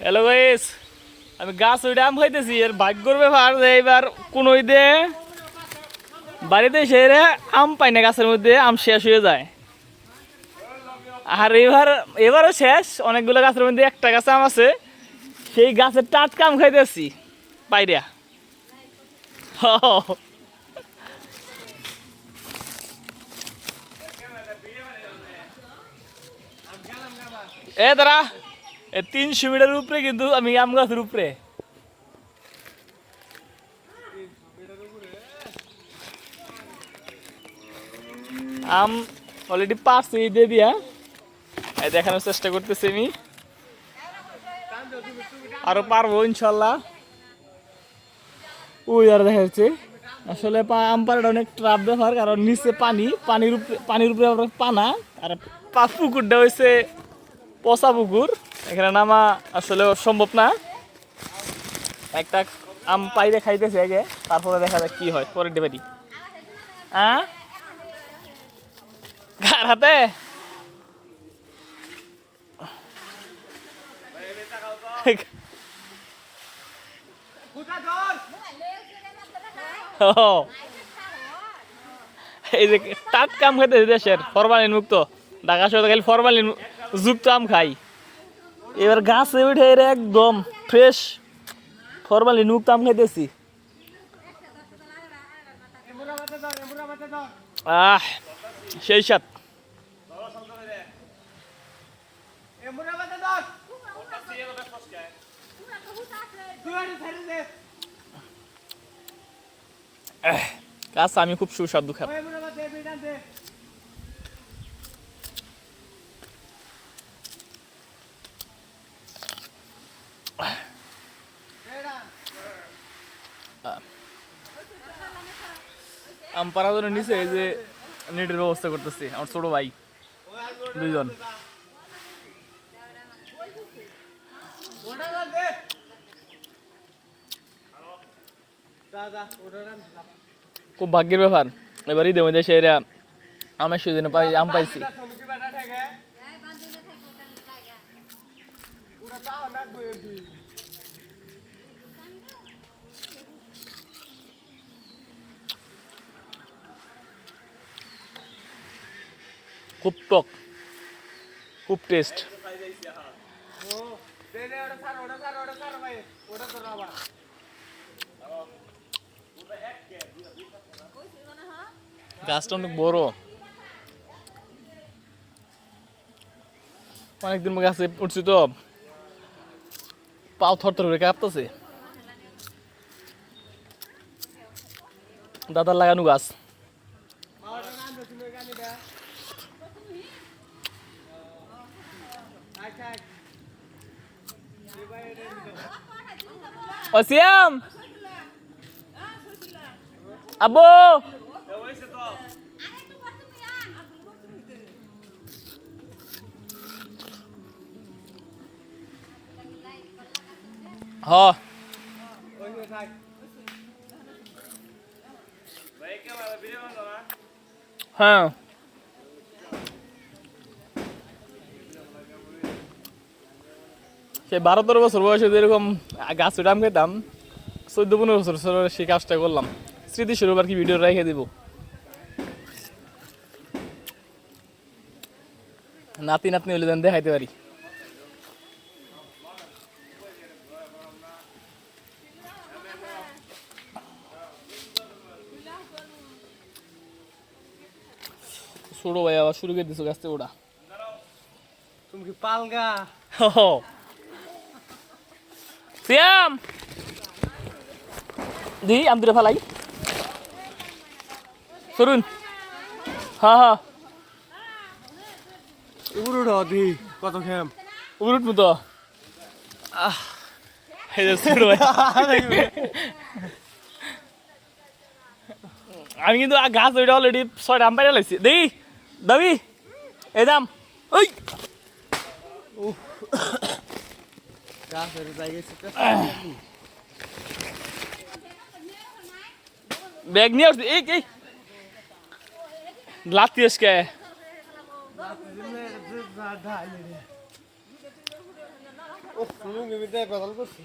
Hello guys, আমি গাছ ওইটা আম খাইতেছি। এর ভাগ্যর ব্যাপার যে এইবার কোন ঈদে বাড়িতে এসে আম পাই না, গাছের মধ্যে আম শেষ হয়ে যায়। আর এবারও শেষ। অনেকগুলো গাছের মধ্যে একটা গাছে আম আছে, সেই গাছের টাটকা আম খাইতেছি পাইরা। দাঁড়া, 300 মিটার উপরে কিন্তু আমি আম গাছের উপরে। আম অলরেডি পারছি দিয়ে দিয়া, দেখানোর চেষ্টা করতেছি আমি। আরো পারবো ইনশাল্লাহ। ওই আর দেখা যাচ্ছে আসলে আম পাড়াটা অনেক ট্রাপ ব্যাপার, কারণ নিচে পানির উপরে পানা, আর পুকুরটা হয়েছে পচা পুকুর। এখানে নামা আসলে সম্ভব না। একটা আম পাইরে খাইতেছে আগে, তারপরে দেখা যাক কি হয় পরের ডেবারি। কার হাতে? এই যে টাটকা আম খাইতেছে দেশের ফরমালিন মুক্ত। ঢাকা শহরে খালি ফরমালিন যুক্ত আম খাই। এবার গাছে উঠে একদম ফ্রেশ ফরমালিন মুক্ত আম খাইতেছি। সেই সাথ গাছ আমি খুব সুস্বাদু খাই। আম পাড়া ধরে নিচে এই যে নেটের ব্যবস্থা করতেছি আমার ছোট ভাই দুইজন। খুব ভাগ্যের ব্যাপার, এবার ঈদের মধ্যে সে আমের সিজনে আম পাইছি। খুব টক, খুব টেস্ট। গাছটা অনেক বড়, অনেকদিন গাছে উঠছি তো পাও থর থর করে কাঁপতেছে। দাদার লাগানো গাছ। অসিয়াম আব্বু, হ্যাঁ হ্যাঁ সে 12-13 বছর বয়সে যেরকম গাছ উঠাম খেতাম, 14-15 বছর সেই কাজটা করলাম। স্মৃতি স্বরূপ আর কি ভিডিও রেখে দিব, নাতি নাতনি হলে যেন দেখাইতে পারি। ছোট ভাই আবার শুরু করে দিছো গাছতে ওটা। তুমি কি পালগা? সিয়াম দি আম দুটো ফালাই সরুন। হ্যাঁ হ্যাঁ উড়ুড় দি কত খেম উঠবো তো। আমি কিন্তু গাছ ওইটা অলরেডি 6টা আম পাইরা লাগছি। দেখি দাবি এই দাম ওই গাছের জায়গায় ব্যাগ নিয়ে আসছি। এই লাতি আজকে ও লুঙ্গি ভিতরে বদল করছি